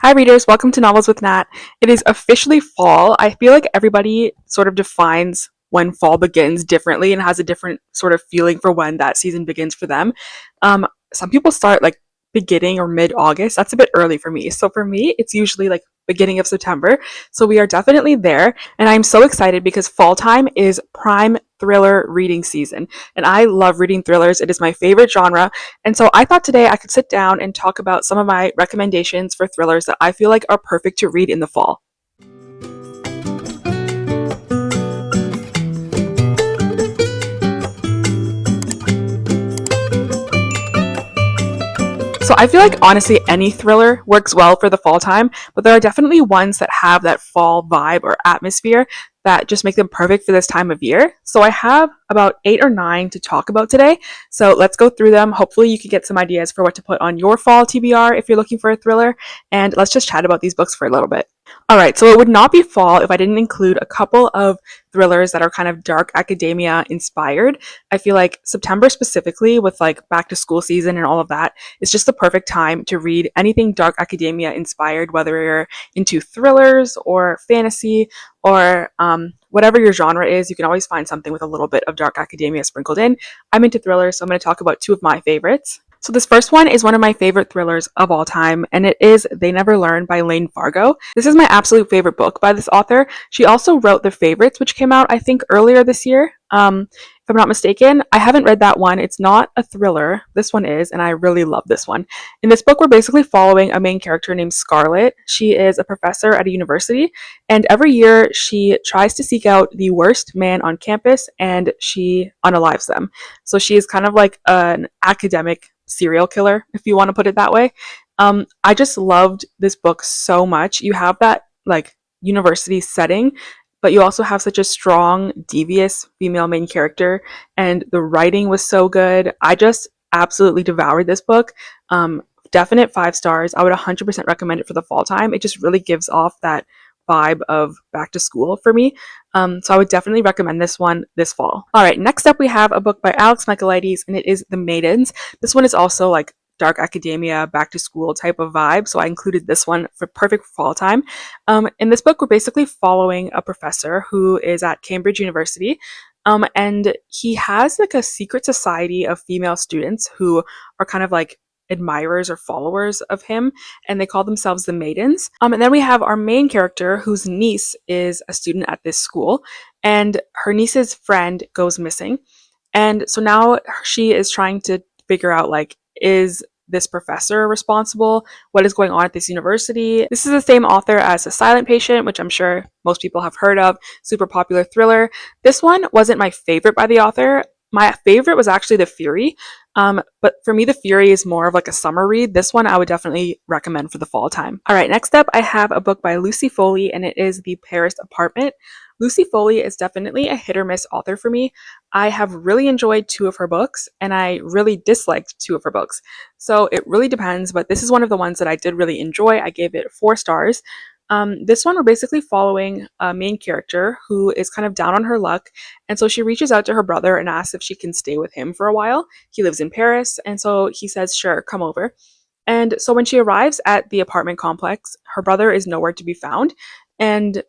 Hi, readers. Welcome to Novels with Nat. It is officially fall. I feel like everybody sort of defines when fall begins differently and has a different sort of feeling for when that season begins for them. Some people start like beginning or mid August. That's a bit early for me. So for me, it's usually like beginning of September. So we are definitely there. And I'm so excited because fall time is prime thriller reading season. And I love reading thrillers. It is my favorite genre. And so I thought today I could sit down and talk about some of my recommendations for thrillers that I feel like are perfect to read in the fall. So I feel like honestly any thriller works well for the fall time, but there are definitely ones that have that fall vibe or atmosphere that just make them perfect for this time of year. So I have about 8 or 9 to talk about today. So let's go through them. Hopefully you can get some ideas for what to put on your fall TBR if you're looking for a thriller, and let's just chat about these books for a little bit. All right, so it would not be fall if I didn't include a couple of thrillers that are kind of dark academia inspired. I feel like September specifically, with like back to school season and all of that, is just the perfect time to read anything dark academia inspired, whether you're into thrillers or fantasy or whatever your genre is. You can always find something with a little bit of dark academia sprinkled in. I'm into thrillers, so I'm going to talk about two of my favorites. So this first one is one of my favorite thrillers of all time, and it is They Never Learn by Lane Fargo. This is my absolute favorite book by this author. She also wrote The Favorites, which came out, I think, earlier this year. If I'm not mistaken, I haven't read that one. It's not a thriller. This one is, and I really love this one. In this book, we're basically following a main character named Scarlett. She is a professor at a university, and every year she tries to seek out the worst man on campus and she unalives them. So she is kind of like an academic serial killer, if you want to put it that way. I just loved this book so much. You have that like university setting, but you also have such a strong, devious female main character, and the writing was so good. I just absolutely devoured this book. Definite 5 stars. I would 100% recommend it for the fall time. It just really gives off that vibe of back to school for me. So I would definitely recommend this one this fall. All right, next up we have a book by Alex Michaelides, and it is The Maidens. This one is also like dark academia, back to school type of vibe, so I included this one for perfect fall time. In this book, we're basically following a professor who is at Cambridge University. And he has like a secret society of female students who are kind of like admirers or followers of him, and they call themselves the Maidens. And then we have our main character whose niece is a student at this school, and her niece's friend goes missing. And so now she is trying to figure out like, is this professor responsible? What is going on at this university? This is the same author as The Silent Patient, which I'm sure most people have heard of, super popular thriller. This one wasn't my favorite by the author. My favorite was actually The Fury. But for me, The Fury is more of like a summer read. This one I would definitely recommend for the fall time. All right, next up, I have a book by Lucy Foley, and it is The Paris Apartment. Lucy Foley is definitely a hit or miss author for me. I have really enjoyed 2 of her books, and I really disliked 2 of her books. So it really depends, but this is one of the ones that I did really enjoy. I gave it 4 stars. This one, we're basically following a main character who is kind of down on her luck, and so she reaches out to her brother and asks if she can stay with him for a while. He lives in Paris, and so he says, sure, come over. And so when she arrives at the apartment complex, her brother is nowhere to be found. And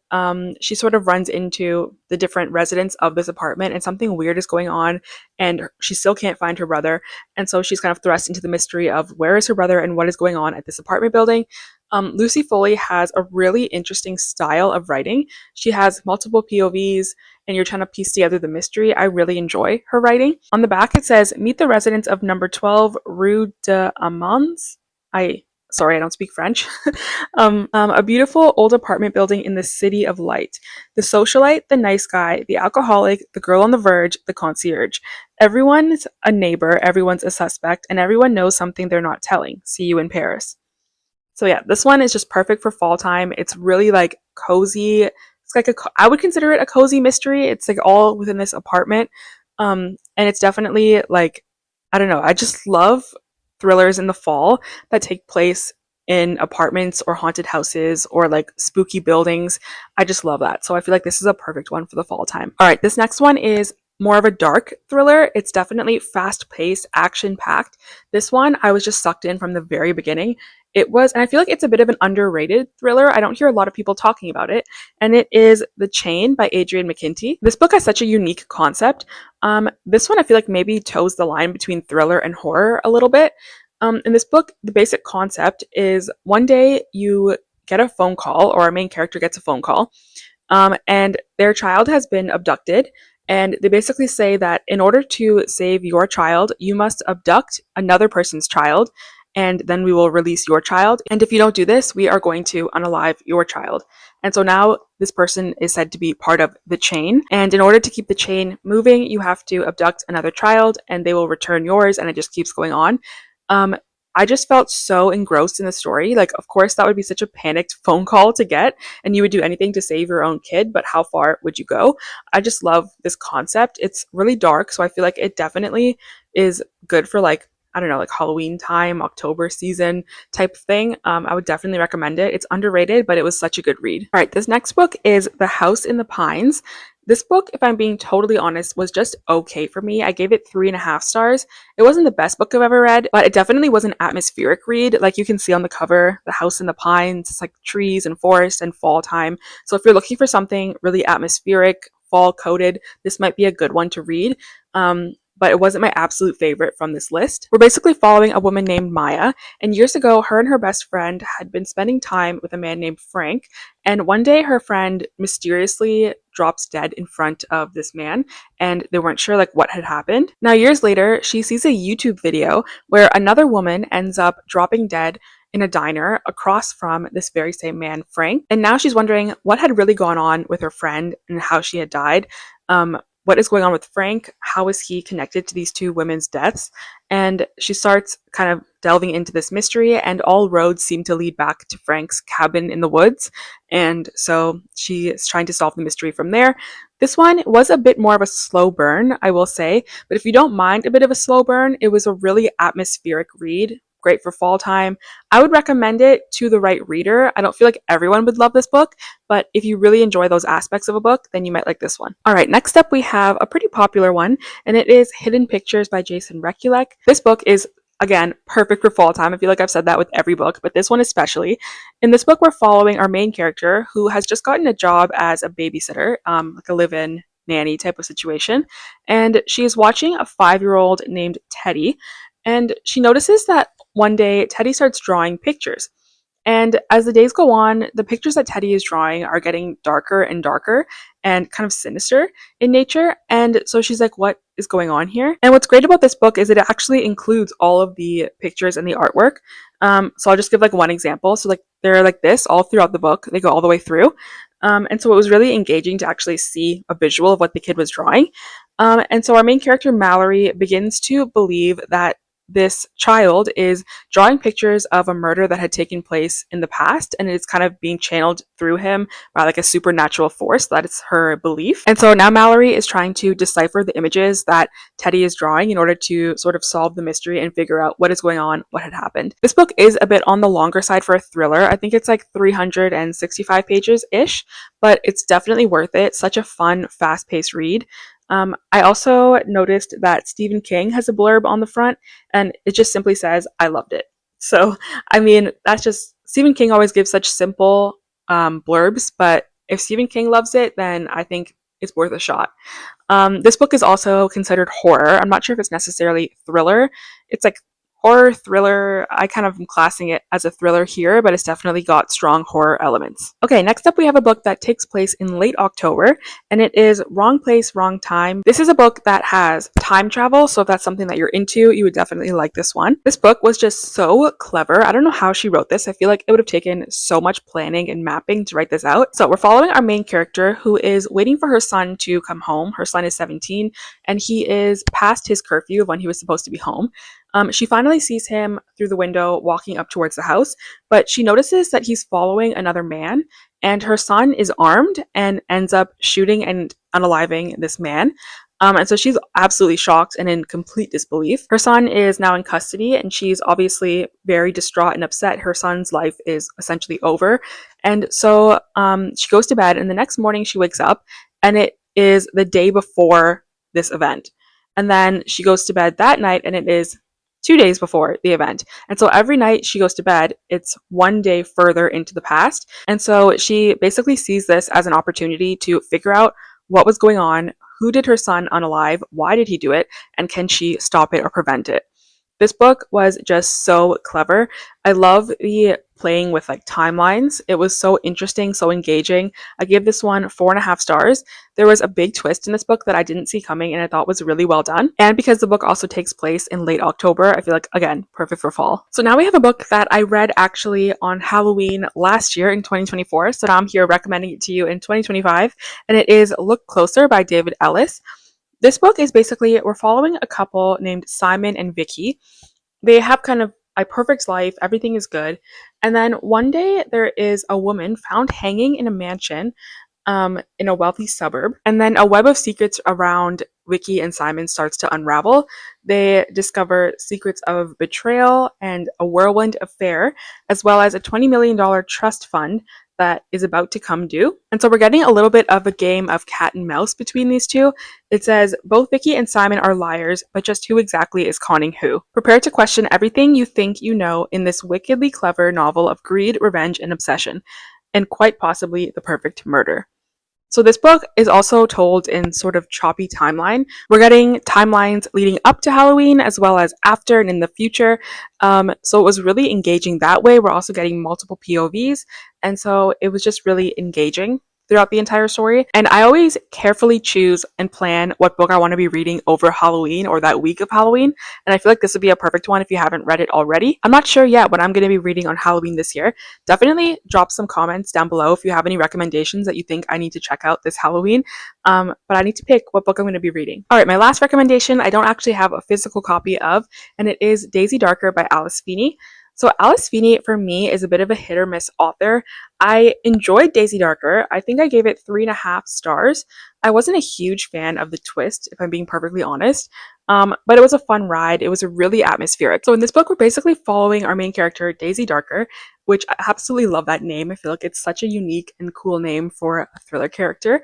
she sort of runs into the different residents of this apartment, and something weird is going on, and she still can't find her brother. And so she's kind of thrust into the mystery of where is her brother and what is going on at this apartment building. Lucy Foley has a really interesting style of writing. She has multiple POVs, and you're trying to piece together the mystery. I really enjoy her writing. On the back, it says, meet the residents of number 12 Rue de Amans. Sorry, I don't speak French. A beautiful old apartment building in the city of light. The socialite, the nice guy, the alcoholic, the girl on the verge, the concierge. Everyone's a neighbor, everyone's a suspect, and everyone knows something they're not telling. See you in Paris. So yeah, this one is just perfect for fall time. It's really like cozy. It's like I would consider it a cozy mystery. It's like all within this apartment. And it's definitely like, I don't know, I just love thrillers in the fall that take place in apartments or haunted houses or like spooky buildings. I just love that. So I feel like this is a perfect one for the fall time. All right, this next one is more of a dark thriller. It's definitely fast paced, action packed. This one, I was just sucked in from the very beginning. It was, and I feel like it's a bit of an underrated thriller. I don't hear a lot of people talking about it. And it is The Chain by Adrian McKinty. This book has such a unique concept. This one, I feel like maybe toes the line between thriller and horror a little bit. In this book, the basic concept is one day you get a phone call, or our main character gets a phone call, and their child has been abducted. And they basically say that in order to save your child, you must abduct another person's child, and then we will release your child. And if you don't do this, we are going to unalive your child. And so now this person is said to be part of the chain. And in order to keep the chain moving, you have to abduct another child, and they will return yours, and it just keeps going on. Um, I just felt so engrossed in the story. Like, of course, that would be such a panicked phone call to get, and you would do anything to save your own kid, but how far would you go? I just love this concept. It's really dark, so I feel like it definitely is good for, like, I don't know, like Halloween time, October season type of thing. I would definitely recommend it. It's underrated, but it was such a good read. All right, this next book is The House in the Pines. This book, if I'm being totally honest, was just okay for me. I gave it 3.5 stars. It wasn't the best book I've ever read, but it definitely was an atmospheric read. Like you can see on the cover, the house in the pines, it's like trees and forest and fall time. So if you're looking for something really atmospheric, fall coated, this might be a good one to read. But it wasn't my absolute favorite from this list. We're basically following a woman named Maya, and years ago, her and her best friend had been spending time with a man named Frank, and one day her friend mysteriously drops dead in front of this man, and they weren't sure like what had happened. Now, years later, she sees a YouTube video where another woman ends up dropping dead in a diner across from this very same man, Frank. And now she's wondering what had really gone on with her friend and how she had died. What is going on with Frank? How is he connected to these two women's deaths? And she starts kind of delving into this mystery, and all roads seem to lead back to Frank's cabin in the woods. And so she is trying to solve the mystery from there. This one was a bit more of a slow burn, I will say, but if you don't mind a bit of a slow burn, it was a really atmospheric read. Great for fall time. I would recommend it to the right reader. I don't feel like everyone would love this book, but if you really enjoy those aspects of a book, then you might like this one. All right, next up we have a pretty popular one, and it is Hidden Pictures by Jason Rekulek. This book is, again, perfect for fall time. I feel like I've said that with every book, but this one especially. In this book, we're following our main character who has just gotten a job as a babysitter, like a live-in nanny type of situation, and she is watching a 5-year-old named Teddy, and she notices that one day Teddy starts drawing pictures. And as the days go on, the pictures that Teddy is drawing are getting darker and darker and kind of sinister in nature. And so she's like, what is going on here? And what's great about this book is it actually includes all of the pictures and the artwork. So I'll just give like one example. So like they're like this all throughout the book. They go all the way through. And so it was really engaging to actually see a visual of what the kid was drawing. And so our main character, Mallory, begins to believe that this child is drawing pictures of a murder that had taken place in the past, and it's kind of being channeled through him by like a supernatural force. That is her belief. And so now Mallory is trying to decipher the images that Teddy is drawing in order to sort of solve the mystery and figure out what is going on, what had happened. This book is a bit on the longer side for a thriller. I think it's like 365 pages ish, but it's definitely worth it. Such a fun, fast-paced read. I also noticed that Stephen King has a blurb on the front, and it just simply says, I loved it. So, I mean, that's just, Stephen King always gives such simple blurbs, but if Stephen King loves it, then I think it's worth a shot. This book is also considered horror. I'm not sure if it's necessarily thriller. It's like horror, thriller. I kind of am classing it as a thriller here, but it's definitely got strong horror elements. Okay, next up we have a book that takes place in late October, and it is Wrong Place, Wrong Time. This is a book that has time travel, so if that's something that you're into, you would definitely like this one. This book was just so clever. I don't know how she wrote this. I feel like it would have taken so much planning and mapping to write this out. So we're following our main character who is waiting for her son to come home. Her son is 17, and he is past his curfew of when he was supposed to be home. She finally sees him through the window walking up towards the house, but she notices that he's following another man, and her son is armed and ends up shooting and unaliving this man. And so she's absolutely shocked and in complete disbelief. Her son is now in custody, and she's obviously very distraught and upset. Her son's life is essentially over. And so she goes to bed, and the next morning she wakes up, and it is the day before this event. And then she goes to bed that night, and it is 2 days before the event. And so every night she goes to bed, it's one day further into the past. And so she basically sees this as an opportunity to figure out what was going on, who did her son unalive, why did he do it, and can she stop it or prevent it. This book was just so clever. I love the playing with like timelines. It was so interesting, so engaging. I give this one 4.5 stars. There was a big twist in this book that I didn't see coming and I thought was really well done. And because the book also takes place in late October, I feel like, again, perfect for fall. So now we have a book that I read actually on Halloween last year in 2024. So now I'm here recommending it to you in 2025. And it is Look Closer by David Ellis. This book is basically, we're following a couple named Simon and Vicky. They have kind of a perfect life, everything is good. And then one day there is a woman found hanging in a mansion in a wealthy suburb. And then a web of secrets around Vicky and Simon starts to unravel. They discover secrets of betrayal and a whirlwind affair, as well as a $20 million trust fund that is about to come due. And so we're getting a little bit of a game of cat and mouse between these two. It says, both Vicky and Simon are liars, but just who exactly is conning who? Prepare to question everything you think you know in this wickedly clever novel of greed, revenge, and obsession, and quite possibly the perfect murder. So this book is also told in sort of choppy timeline. We're getting timelines leading up to Halloween as well as after and in the future. So it was really engaging that way. We're also getting multiple POVs. And so it was just really engaging throughout the entire story. And I always carefully choose and plan what book I want to be reading over Halloween or that week of Halloween. And I feel like this would be a perfect one if you haven't read it already. I'm not sure yet what I'm going to be reading on Halloween this year. Definitely drop some comments down below if you have any recommendations that you think I need to check out this Halloween. But I need to pick what book I'm going to be reading. All right, my last recommendation I don't actually have a physical copy of, and it is Daisy Darker by Alice Feeney. So Alice Feeney, for me, is a bit of a hit or miss author. I enjoyed Daisy Darker. I think I gave it 3.5 stars. I wasn't a huge fan of the twist, if I'm being perfectly honest, but it was a fun ride. It was really atmospheric. So in this book, we're basically following our main character, Daisy Darker, which I absolutely love that name. I feel like it's such a unique and cool name for a thriller character.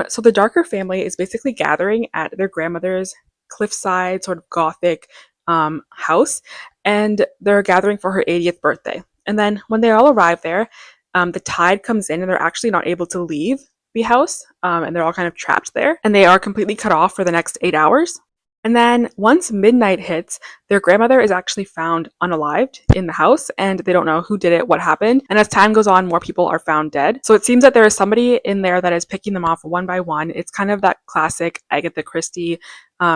So the Darker family is basically gathering at their grandmother's cliffside, sort of gothic house, and they're gathering for her 80th birthday. And then when they all arrive there, the tide comes in and they're actually not able to leave the house, and they're all kind of trapped there, and they are completely cut off for the next 8 hours. And then once midnight hits, their grandmother is actually found unalived in the house, and they don't know who did it, what happened. And as time goes on, more people are found dead. So it seems that there is somebody in there that is picking them off one by one. It's kind of that classic Agatha Christie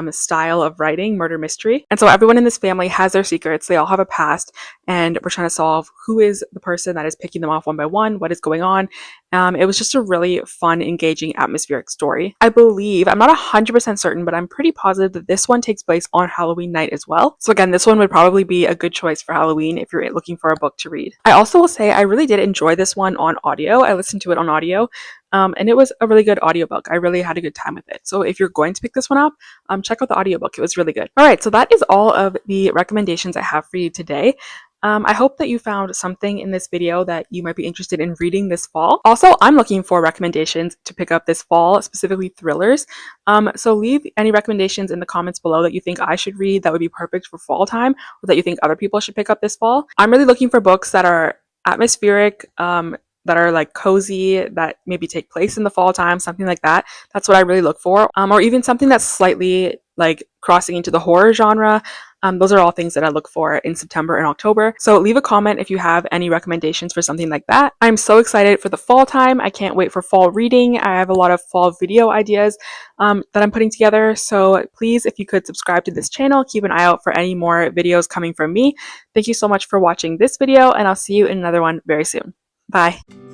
style of writing, murder mystery. And so everyone in this family has their secrets. They all have a past, and we're trying to solve who is the person that is picking them off one by one, what is going on. It was just a really fun, engaging, atmospheric story. I believe, I'm not 100% certain, but I'm pretty positive that this one takes place on Halloween night as well. So again, this one would probably be a good choice for Halloween if you're looking for a book to read. I also will say I really did enjoy this one on audio. I listened to it on audio. And it was a really good audiobook. I really had a good time with it. So if you're going to pick this one up, check out the audiobook. It was really good. All right, so that is all of the recommendations I have for you today. I hope that you found something in this video that you might be interested in reading this fall. Also, I'm looking for recommendations to pick up this fall, specifically thrillers. So leave any recommendations in the comments below that you think I should read that would be perfect for fall time, or that you think other people should pick up this fall. I'm really looking for books that are atmospheric, that are like cozy, that maybe take place in the fall time, something like that. That's what I really look for. Or even something that's slightly like crossing into the horror genre. Those are all things that I look for in September and October. So leave a comment if you have any recommendations for something like that. I'm so excited for the fall time. I can't wait for fall reading. I have a lot of fall video ideas that I'm putting together. So please, if you could subscribe to this channel, keep an eye out for any more videos coming from me. Thank you so much for watching this video, and I'll see you in another one very soon. Bye.